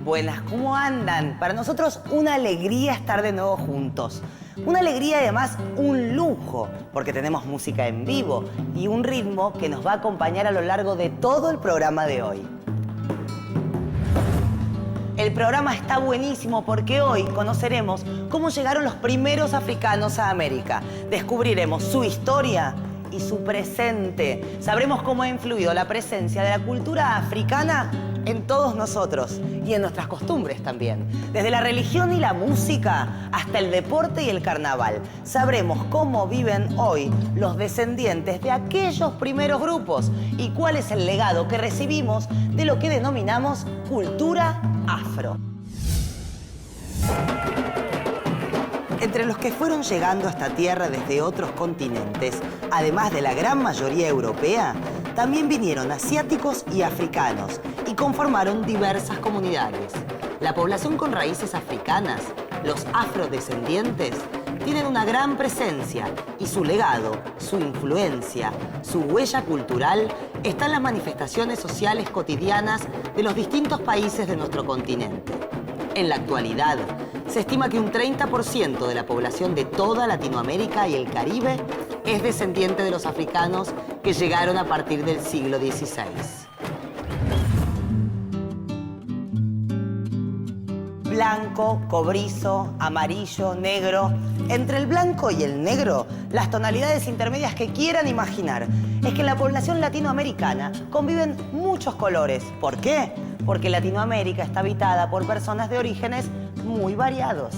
Buenas, ¿cómo andan? Para nosotros una alegría estar de nuevo juntos. Una alegría y además un lujo, porque tenemos música en vivo y un ritmo que nos va a acompañar a lo largo de todo el programa de hoy. El programa está buenísimo porque hoy conoceremos cómo llegaron los primeros africanos a América. Descubriremos su historia y su presente. Sabremos cómo ha influido la presencia de la cultura africana en todos nosotros y en nuestras costumbres también. Desde la religión y la música hasta el deporte y el carnaval. Sabremos cómo viven hoy los descendientes de aquellos primeros grupos y cuál es el legado que recibimos de lo que denominamos cultura afro. Entre los que fueron llegando a esta tierra desde otros continentes, además de la gran mayoría europea, también vinieron asiáticos y africanos y conformaron diversas comunidades. La población con raíces africanas, los afrodescendientes, tienen una gran presencia y su legado, su influencia, su huella cultural está en las manifestaciones sociales cotidianas de los distintos países de nuestro continente. En la actualidad, se estima que un 30% de la población de toda Latinoamérica y el Caribe es descendiente de los africanos que llegaron a partir del siglo XVI. Blanco, cobrizo, amarillo, negro. Entre el blanco y el negro, las tonalidades intermedias que quieran imaginar. Es que en la población latinoamericana conviven muchos colores. ¿Por qué? Porque Latinoamérica está habitada por personas de orígenes muy variados.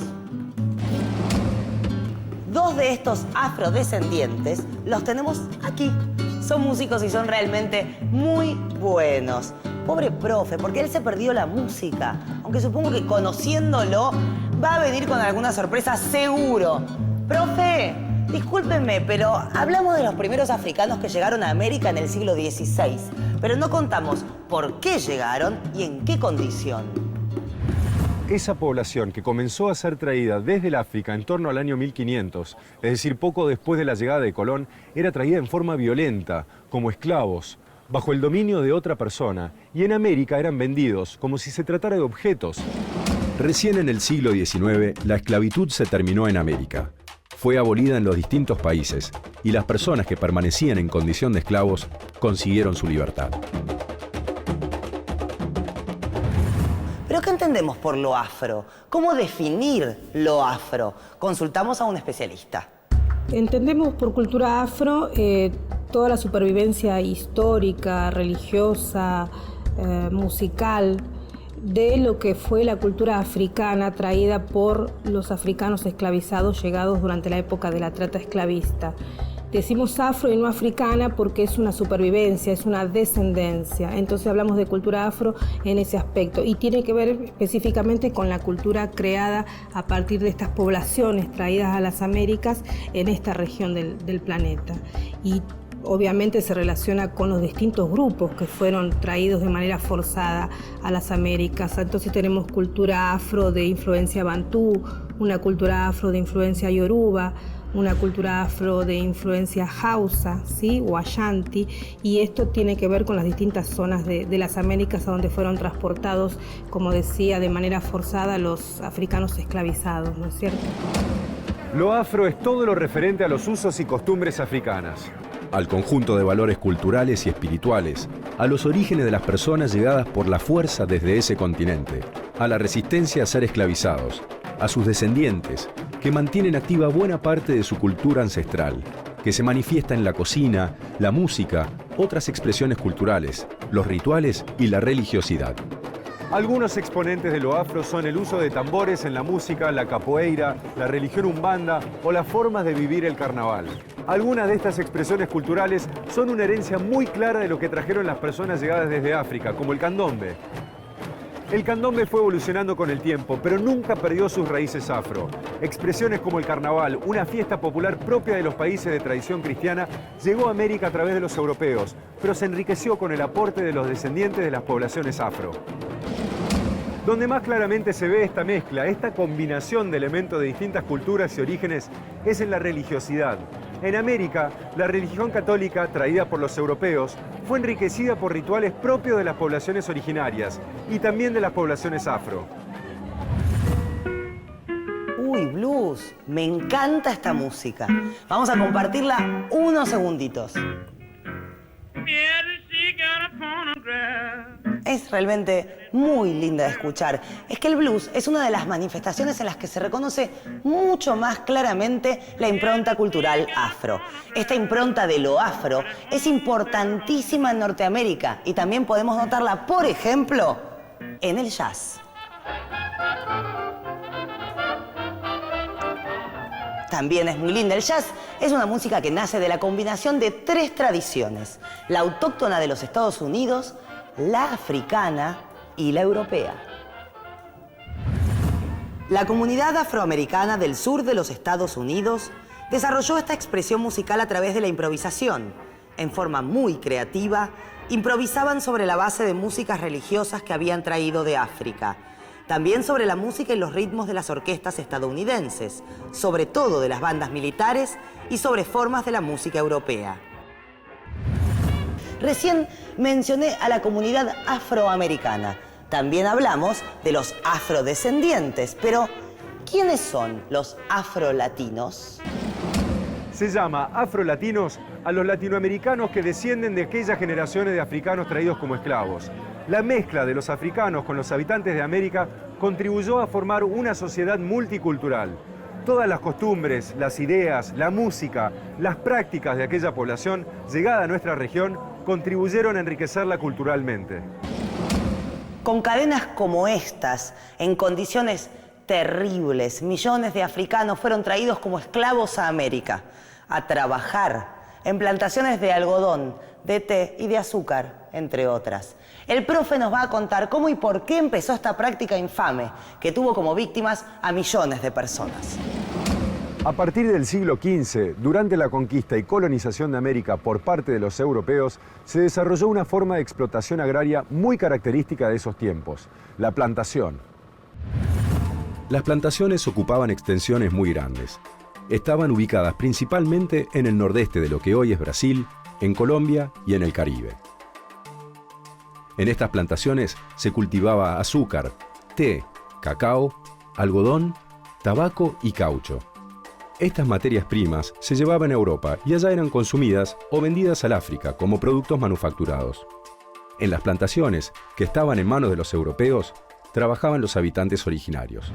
Dos de estos afrodescendientes los tenemos aquí. Son músicos y son realmente muy buenos. Pobre profe, porque él se perdió la música. Aunque supongo que conociéndolo va a venir con alguna sorpresa seguro. Profe, discúlpenme, pero hablamos de los primeros africanos que llegaron a América en el siglo XVI. Pero no contamos por qué llegaron y en qué condición. Esa población que comenzó a ser traída desde el África en torno al año 1500, es decir, poco después de la llegada de Colón, era traída en forma violenta, como esclavos, bajo el dominio de otra persona, y en América eran vendidos como si se tratara de objetos. Recién en el siglo XIX, la esclavitud se terminó en América. Fue abolida en los distintos países, y las personas que permanecían en condición de esclavos consiguieron su libertad. ¿Pero qué entendemos por lo afro? ¿Cómo definir lo afro? Consultamos a un especialista. Entendemos por cultura afro toda la supervivencia histórica, religiosa, musical de lo que fue la cultura africana traída por los africanos esclavizados llegados durante la época de la trata esclavista. Decimos afro y no africana porque es una supervivencia, es una descendencia. Entonces hablamos de cultura afro en ese aspecto y tiene que ver específicamente con la cultura creada a partir de estas poblaciones traídas a las Américas en esta región del planeta. Y obviamente se relaciona con los distintos grupos que fueron traídos de manera forzada a las Américas. Entonces tenemos cultura afro de influencia bantú, una cultura afro de influencia yoruba, una cultura afro de influencia hausa, ¿sí? O ashanti, y esto tiene que ver con las distintas zonas de las Américas a donde fueron transportados, como decía, de manera forzada los africanos esclavizados, ¿no es cierto? Lo afro es todo lo referente a los usos y costumbres africanas. Al conjunto de valores culturales y espirituales, a los orígenes de las personas llegadas por la fuerza desde ese continente, a la resistencia a ser esclavizados, a sus descendientes, que mantienen activa buena parte de su cultura ancestral, que se manifiesta en la cocina, la música, otras expresiones culturales, los rituales y la religiosidad. Algunos exponentes de lo afro son el uso de tambores en la música, la capoeira, la religión umbanda o las formas de vivir el carnaval. Algunas de estas expresiones culturales son una herencia muy clara de lo que trajeron las personas llegadas desde África, como el candombe. El candombe fue evolucionando con el tiempo, pero nunca perdió sus raíces afro. Expresiones como el carnaval, una fiesta popular propia de los países de tradición cristiana, llegó a América a través de los europeos, pero se enriqueció con el aporte de los descendientes de las poblaciones afro. Donde más claramente se ve esta mezcla, esta combinación de elementos de distintas culturas y orígenes, es en la religiosidad. En América, la religión católica, traída por los europeos, fue enriquecida por rituales propios de las poblaciones originarias y también de las poblaciones afro. Uy, blues, me encanta esta música. Vamos a compartirla unos segunditos. Es realmente muy linda de escuchar. Es que el blues es una de las manifestaciones en las que se reconoce mucho más claramente la impronta cultural afro. Esta impronta de lo afro es importantísima en Norteamérica y también podemos notarla, por ejemplo, en el jazz. También es muy linda. El jazz es una música que nace de la combinación de tres tradiciones: la autóctona de los Estados Unidos, la africana y la europea. La comunidad afroamericana del sur de los Estados Unidos desarrolló esta expresión musical a través de la improvisación. En forma muy creativa, improvisaban sobre la base de músicas religiosas que habían traído de África. También sobre la música y los ritmos de las orquestas estadounidenses, sobre todo de las bandas militares y sobre formas de la música europea. Recién mencioné a la comunidad afroamericana. También hablamos de los afrodescendientes, pero ¿quiénes son los afrolatinos? Se llama afrolatinos a los latinoamericanos que descienden de aquellas generaciones de africanos traídos como esclavos. La mezcla de los africanos con los habitantes de América contribuyó a formar una sociedad multicultural. Todas las costumbres, las ideas, la música, las prácticas de aquella población llegada a nuestra región contribuyeron a enriquecerla culturalmente. Con cadenas como estas, en condiciones terribles, millones de africanos fueron traídos como esclavos a América, a trabajar en plantaciones de algodón, de té y de azúcar, entre otras. El profe nos va a contar cómo y por qué empezó esta práctica infame, que tuvo como víctimas a millones de personas. A partir del siglo XV, durante la conquista y colonización de América por parte de los europeos, se desarrolló una forma de explotación agraria muy característica de esos tiempos: la plantación. Las plantaciones ocupaban extensiones muy grandes. Estaban ubicadas principalmente en el nordeste de lo que hoy es Brasil, en Colombia y en el Caribe. En estas plantaciones se cultivaba azúcar, té, cacao, algodón, tabaco y caucho. Estas materias primas se llevaban a Europa y allá eran consumidas o vendidas al África como productos manufacturados. En las plantaciones, que estaban en manos de los europeos, trabajaban los habitantes originarios.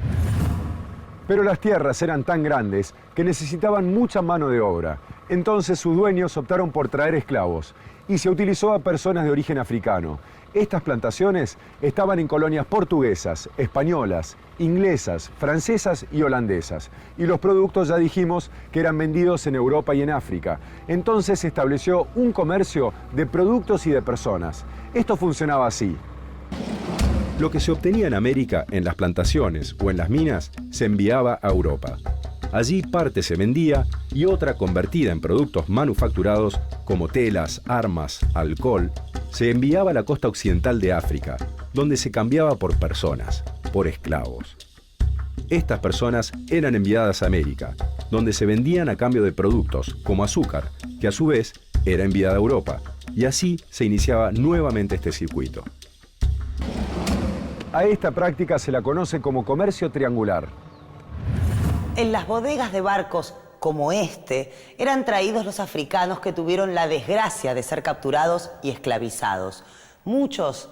Pero las tierras eran tan grandes que necesitaban mucha mano de obra. Entonces sus dueños optaron por traer esclavos y se utilizó a personas de origen africano. Estas plantaciones estaban en colonias portuguesas, españolas, inglesas, francesas y holandesas. Y los productos ya dijimos que eran vendidos en Europa y en África. Entonces se estableció un comercio de productos y de personas. Esto funcionaba así. Lo que se obtenía en América, en las plantaciones o en las minas, se enviaba a Europa. Allí parte se vendía y otra, convertida en productos manufacturados como telas, armas, alcohol, se enviaba a la costa occidental de África, donde se cambiaba por personas, por esclavos. Estas personas eran enviadas a América, donde se vendían a cambio de productos como azúcar, que a su vez era enviada a Europa, y así se iniciaba nuevamente este circuito. A esta práctica se la conoce como comercio triangular. En las bodegas de barcos como este, eran traídos los africanos que tuvieron la desgracia de ser capturados y esclavizados. Muchos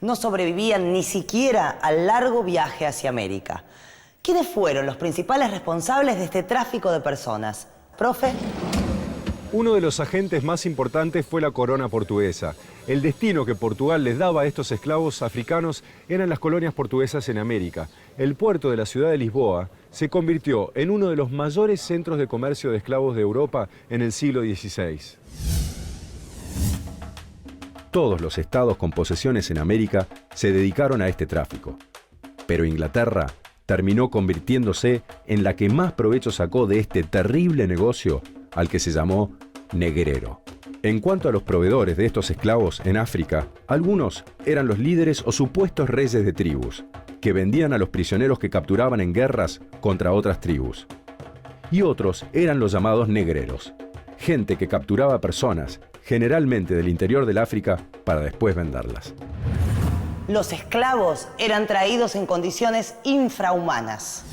no sobrevivían ni siquiera al largo viaje hacia América. ¿Quiénes fueron los principales responsables de este tráfico de personas? ¿Profe? Uno de los agentes más importantes fue la corona portuguesa. El destino que Portugal les daba a estos esclavos africanos eran las colonias portuguesas en América. El puerto de la ciudad de Lisboa se convirtió en uno de los mayores centros de comercio de esclavos de Europa en el siglo XVI. Todos los estados con posesiones en América se dedicaron a este tráfico. Pero Inglaterra terminó convirtiéndose en la que más provecho sacó de este terrible negocio, al que se llamó negrero. En cuanto a los proveedores de estos esclavos en África, algunos eran los líderes o supuestos reyes de tribus, que vendían a los prisioneros que capturaban en guerras contra otras tribus. Y otros eran los llamados negreros, gente que capturaba personas, generalmente del interior del África, para después venderlas. Los esclavos eran traídos en condiciones infrahumanas.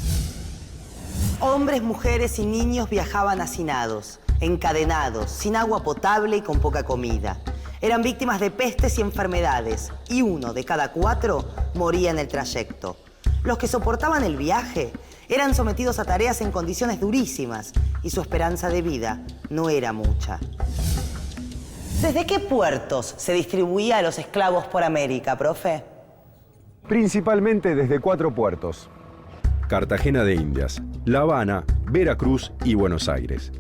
Hombres, mujeres y niños viajaban hacinados, encadenados, sin agua potable y con poca comida. Eran víctimas de pestes y enfermedades, y 1 de cada 4 moría en el trayecto. Los que soportaban el viaje eran sometidos a tareas en condiciones durísimas, y su esperanza de vida no era mucha. ¿Desde qué puertos se distribuía a los esclavos por América, profe? Principalmente desde 4 puertos. Cartagena de Indias, La Habana, Veracruz y Buenos Aires.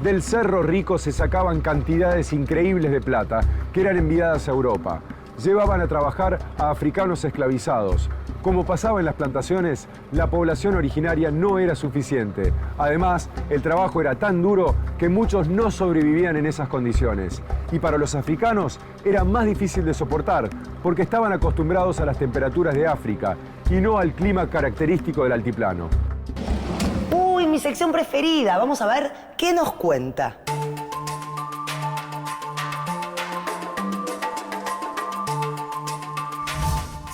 Del Cerro Rico se sacaban cantidades increíbles de plata que eran enviadas a Europa. Llevaban a trabajar a africanos esclavizados. Como pasaba en las plantaciones, la población originaria no era suficiente. Además, el trabajo era tan duro que muchos no sobrevivían en esas condiciones. Y para los africanos era más difícil de soportar, porque estaban acostumbrados a las temperaturas de África y no al clima característico del altiplano. ¡Uy, mi sección preferida! Vamos a ver qué nos cuenta.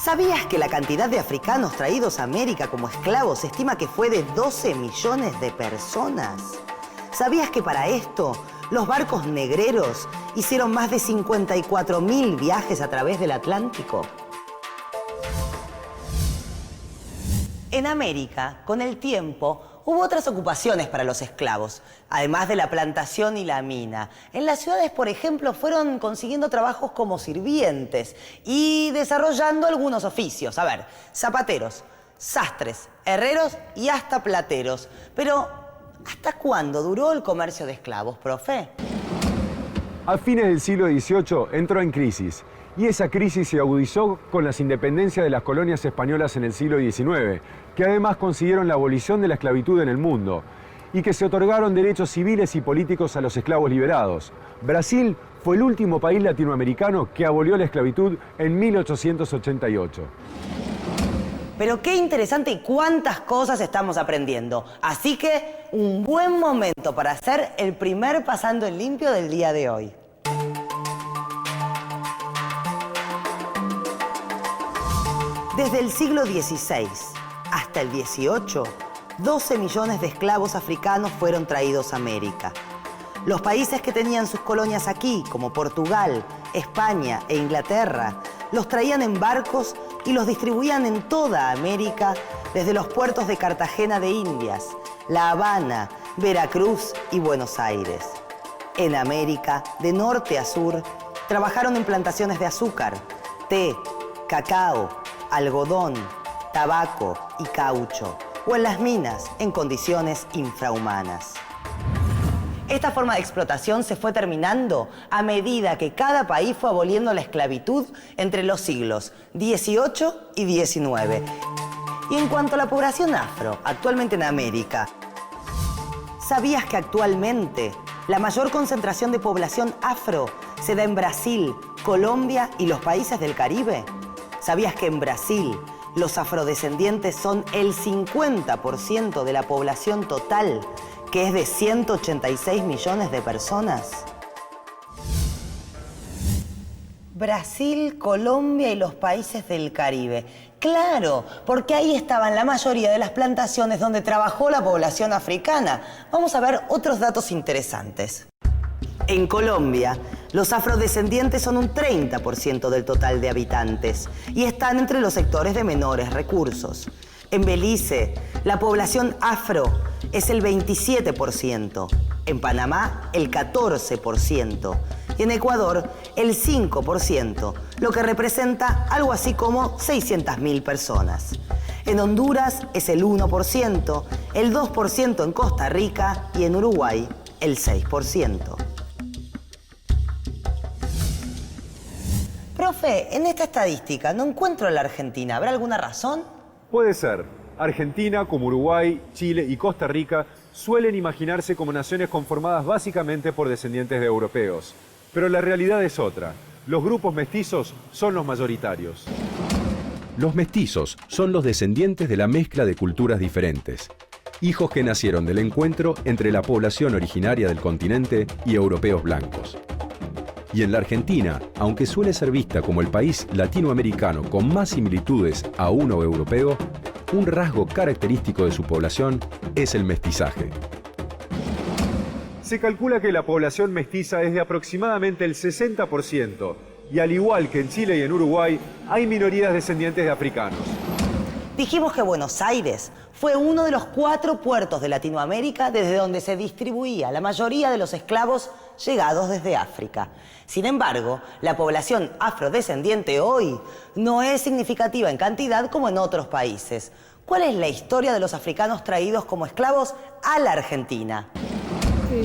¿Sabías que la cantidad de africanos traídos a América como esclavos se estima que fue de 12 millones de personas? ¿Sabías que para esto los barcos negreros hicieron más de 54.000 viajes a través del Atlántico? En América, con el tiempo, hubo otras ocupaciones para los esclavos, además de la plantación y la mina. En las ciudades, por ejemplo, fueron consiguiendo trabajos como sirvientes y desarrollando algunos oficios. A ver, zapateros, sastres, herreros y hasta plateros. Pero, ¿hasta cuándo duró el comercio de esclavos, profe? A fines del siglo XVIII entró en crisis. Y esa crisis se agudizó con las independencias de las colonias españolas en el siglo XIX, que además consiguieron la abolición de la esclavitud en el mundo, y que se otorgaron derechos civiles y políticos a los esclavos liberados. Brasil fue el último país latinoamericano que abolió la esclavitud en 1888. Pero qué interesante y cuántas cosas estamos aprendiendo. Así que, un buen momento para hacer el primer Pasando en Limpio del día de hoy. Desde el siglo XVI hasta el XVIII, 12 millones de esclavos africanos fueron traídos a América. Los países que tenían sus colonias aquí, como Portugal, España e Inglaterra, los traían en barcos y los distribuían en toda América desde los puertos de Cartagena de Indias, La Habana, Veracruz y Buenos Aires. En América, de norte a sur, trabajaron en plantaciones de azúcar, té, cacao, algodón, tabaco y caucho, o en las minas en condiciones infrahumanas. Esta forma de explotación se fue terminando a medida que cada país fue aboliendo la esclavitud entre los siglos XVIII y XIX. Y en cuanto a la población afro, actualmente en América, ¿sabías que actualmente la mayor concentración de población afro se da en Brasil, Colombia y los países del Caribe? ¿Sabías que en Brasil los afrodescendientes son el 50% de la población total, que es de 186 millones de personas? Brasil, Colombia y los países del Caribe. Claro, porque ahí estaban la mayoría de las plantaciones donde trabajó la población africana. Vamos a ver otros datos interesantes. En Colombia, los afrodescendientes son un 30% del total de habitantes y están entre los sectores de menores recursos. En Belice, la población afro es el 27%, en Panamá el 14% y en Ecuador el 5%, lo que representa algo así como 600.000 personas. En Honduras es el 1%, el 2% en Costa Rica y en Uruguay el 6%. Profe, en esta estadística no encuentro a la Argentina. ¿Habrá alguna razón? Puede ser. Argentina, como Uruguay, Chile y Costa Rica, suelen imaginarse como naciones conformadas básicamente por descendientes de europeos. Pero la realidad es otra. Los grupos mestizos son los mayoritarios. Los mestizos son los descendientes de la mezcla de culturas diferentes. hijos que nacieron del encuentro entre la población originaria del continente y europeos blancos. Y en la Argentina, aunque suele ser vista como el país latinoamericano con más similitudes a uno europeo, un rasgo característico de su población es el mestizaje. Se calcula que la población mestiza es de aproximadamente el 60%, y al igual que en Chile y en Uruguay, hay minorías descendientes de africanos. Dijimos que Buenos Aires fue uno de los 4 puertos de Latinoamérica desde donde se distribuía la mayoría de los esclavos llegados desde África. Sin embargo, la población afrodescendiente hoy no es significativa en cantidad como en otros países. ¿Cuál es la historia de los africanos traídos como esclavos a la Argentina?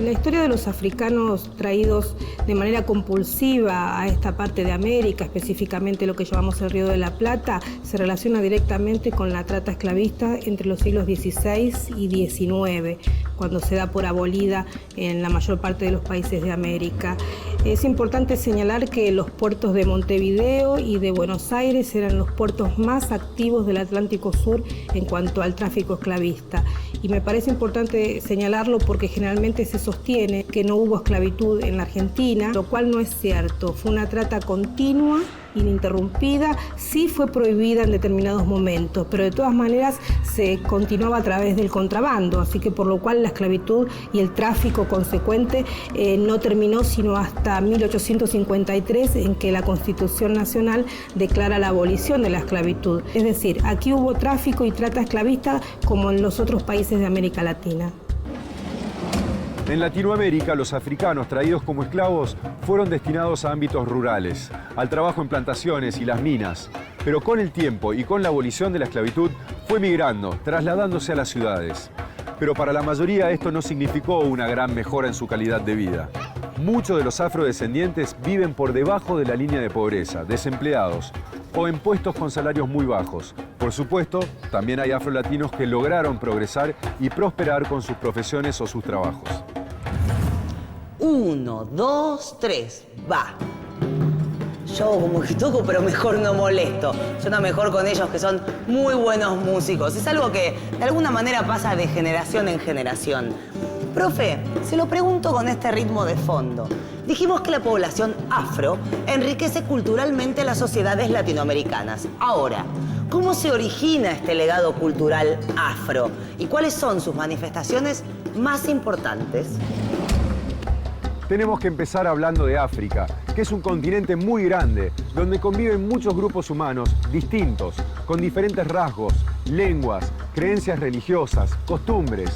La historia de los africanos traídos de manera compulsiva a esta parte de América, específicamente lo que llamamos el Río de la Plata, se relaciona directamente con la trata esclavista entre los siglos XVI y XIX, cuando se da por abolida en la mayor parte de los países de América. Es importante señalar que los puertos de Montevideo y de Buenos Aires eran los puertos más activos del Atlántico Sur en cuanto al tráfico esclavista. Y me parece importante señalarlo porque generalmente se sostiene que no hubo esclavitud en la Argentina, lo cual no es cierto. Fue una trata continua, ininterrumpida, sí fue prohibida en determinados momentos, pero de todas maneras se continuaba a través del contrabando, así que por lo cual la esclavitud y el tráfico consecuente no terminó sino hasta 1853, en que la Constitución Nacional declara la abolición de la esclavitud. Es decir, aquí hubo tráfico y trata esclavista como en los otros países de América Latina. En Latinoamérica, los africanos traídos como esclavos fueron destinados a ámbitos rurales, al trabajo en plantaciones y las minas, pero con el tiempo y con la abolición de la esclavitud fue migrando, trasladándose a las ciudades. Pero para la mayoría esto no significó una gran mejora en su calidad de vida. Muchos de los afrodescendientes viven por debajo de la línea de pobreza, desempleados o en puestos con salarios muy bajos. Por supuesto, también hay afrolatinos que lograron progresar y prosperar con sus profesiones o sus trabajos. 1, 2, 3, va. Yo como que toco, pero mejor no molesto. Suena mejor con ellos, que son muy buenos músicos. Es algo que de alguna manera pasa de generación en generación. Profe, se lo pregunto con este ritmo de fondo. Dijimos que la población afro enriquece culturalmente las sociedades latinoamericanas. Ahora, ¿cómo se origina este legado cultural afro? ¿Y cuáles son sus manifestaciones más importantes? Tenemos que empezar hablando de África, que es un continente muy grande, donde conviven muchos grupos humanos distintos, con diferentes rasgos, lenguas, creencias religiosas, costumbres.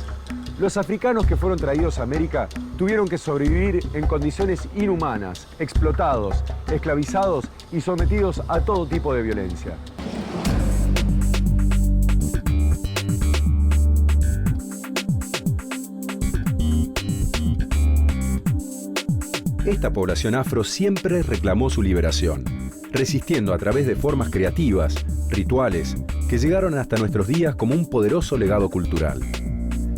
Los africanos que fueron traídos a América tuvieron que sobrevivir en condiciones inhumanas, explotados, esclavizados y sometidos a todo tipo de violencia. Esta población afro siempre reclamó su liberación, resistiendo a través de formas creativas, rituales, que llegaron hasta nuestros días como un poderoso legado cultural.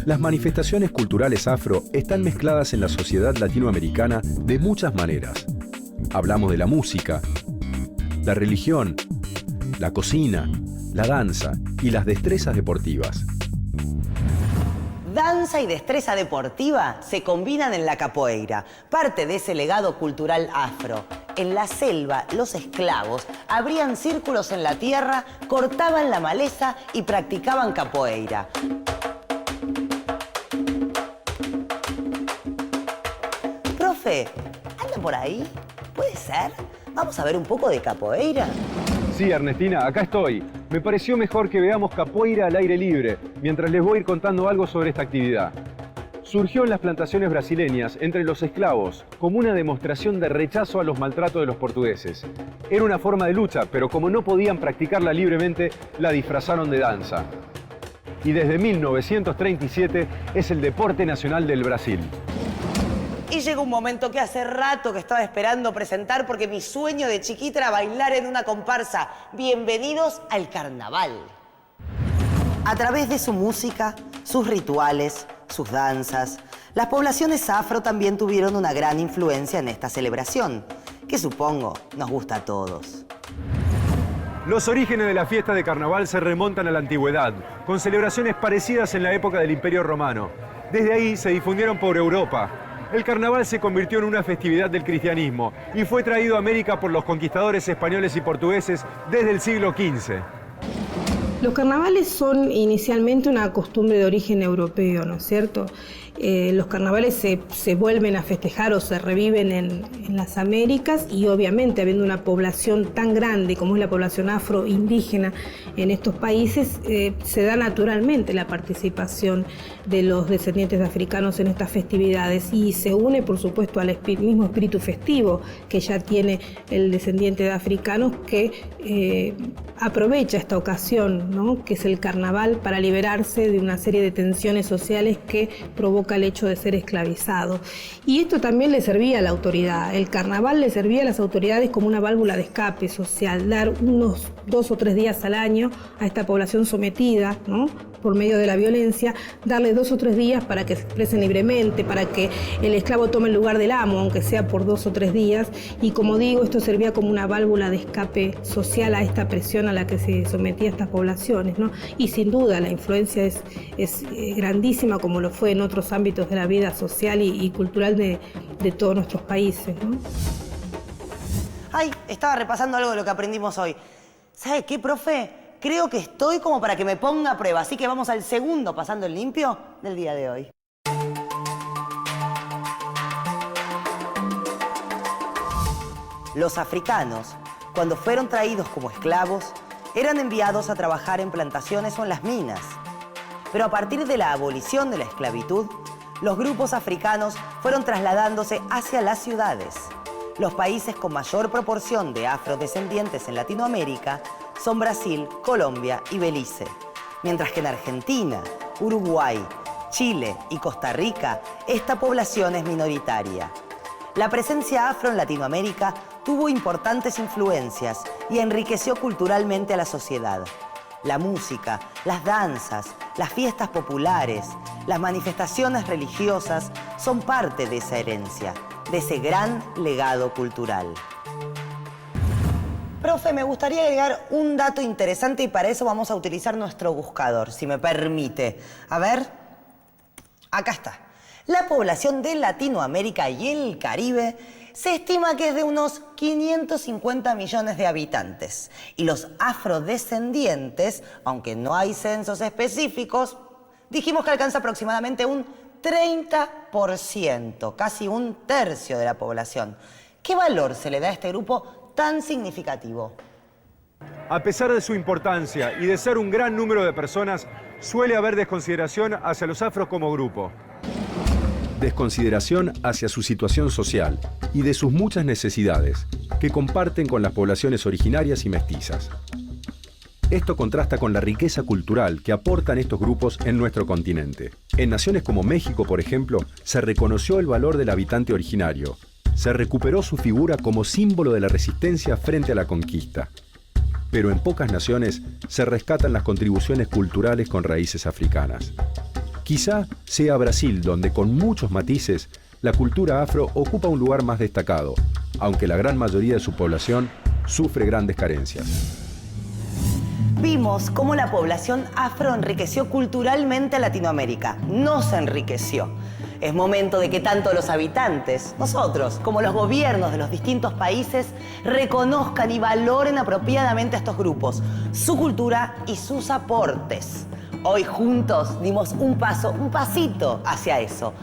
Las manifestaciones culturales afro están mezcladas en la sociedad latinoamericana de muchas maneras. Hablamos de la música, la religión, la cocina, la danza y las destrezas deportivas. Danza y destreza deportiva se combinan en la capoeira, parte de ese legado cultural afro. En la selva, los esclavos abrían círculos en la tierra, cortaban la maleza y practicaban capoeira. Profe, ¿anda por ahí? ¿Puede ser? ¿Vamos a ver un poco de capoeira? Sí, Ernestina, acá estoy. Me pareció mejor que veamos capoeira al aire libre, mientras les voy a ir contando algo sobre esta actividad. Surgió en las plantaciones brasileñas entre los esclavos como una demostración de rechazo a los maltratos de los portugueses. Era una forma de lucha, pero como no podían practicarla libremente, la disfrazaron de danza. Y desde 1937 es el deporte nacional del Brasil. Y llegó un momento que hace rato que estaba esperando presentar, porque mi sueño de chiquita era bailar en una comparsa. Bienvenidos al carnaval. A través de su música, sus rituales, sus danzas, las poblaciones afro también tuvieron una gran influencia en esta celebración, que supongo nos gusta a todos. Los orígenes de la fiesta de carnaval se remontan a la antigüedad, con celebraciones parecidas en la época del Imperio Romano. Desde ahí se difundieron por Europa. El carnaval se convirtió en una festividad del cristianismo y fue traído a América por los conquistadores españoles y portugueses desde el siglo XV. Los carnavales son inicialmente una costumbre de origen europeo, ¿no es cierto? Los carnavales se vuelven a festejar o se reviven en las Américas y obviamente habiendo una población tan grande como es la población afroindígena en estos países, se da naturalmente la participación de los descendientes de africanos en estas festividades y se une por supuesto al mismo espíritu festivo que ya tiene el descendiente de africanos que aprovecha esta ocasión, ¿no? Que es el carnaval para liberarse de una serie de tensiones sociales que provoca el hecho de ser esclavizado. Y esto también le servía a la autoridad. El carnaval le servía a las autoridades como una válvula de escape social, dar unos 2 o 3 días al año a esta población sometida, ¿no? Por medio de la violencia, darle 2 o 3 días para que se expresen libremente, para que el esclavo tome el lugar del amo, aunque sea por 2 o 3 días. Y como digo, esto servía como una válvula de escape social a esta presión a la que se sometía a estas poblaciones, ¿no? Y sin duda la influencia es grandísima, como lo fue en otros ámbitos de la vida social y cultural de todos nuestros países, ¿no? Ay, estaba repasando algo de lo que aprendimos hoy. ¿Sabe qué, profe? Creo que estoy como para que me ponga a prueba, así que vamos al segundo pasando el limpio del día de hoy. Los africanos, cuando fueron traídos como esclavos, eran enviados a trabajar en plantaciones o en las minas. Pero a partir de la abolición de la esclavitud, los grupos africanos fueron trasladándose hacia las ciudades. Los países con mayor proporción de afrodescendientes en Latinoamérica son Brasil, Colombia y Belice, mientras que en Argentina, Uruguay, Chile y Costa Rica, esta población es minoritaria. La presencia afro en Latinoamérica tuvo importantes influencias y enriqueció culturalmente a la sociedad. La música, las danzas, las fiestas populares, las manifestaciones religiosas son parte de esa herencia, de ese gran legado cultural. Profe, me gustaría agregar un dato interesante y para eso vamos a utilizar nuestro buscador, si me permite. A ver, acá está. La población de Latinoamérica y el Caribe se estima que es de unos 550 millones de habitantes. Y los afrodescendientes, aunque no hay censos específicos, dijimos que alcanza aproximadamente un 30%, casi un tercio de la población. ¿Qué valor se le da a este grupo tan significativo? A pesar de su importancia y de ser un gran número de personas, suele haber desconsideración hacia los afros como grupo. Desconsideración hacia su situación social y de sus muchas necesidades que comparten con las poblaciones originarias y mestizas. Esto contrasta con la riqueza cultural que aportan estos grupos en nuestro continente. En naciones como México, por ejemplo, se reconoció el valor del habitante originario. Se recuperó su figura como símbolo de la resistencia frente a la conquista. Pero en pocas naciones se rescatan las contribuciones culturales con raíces africanas. Quizá sea Brasil donde, con muchos matices, la cultura afro ocupa un lugar más destacado, aunque la gran mayoría de su población sufre grandes carencias. Vimos cómo la población afro enriqueció culturalmente a Latinoamérica. Nos enriqueció. Es momento de que tanto los habitantes, nosotros, como los gobiernos de los distintos países, reconozcan y valoren apropiadamente a estos grupos, su cultura y sus aportes. Hoy juntos dimos un pasito hacia eso.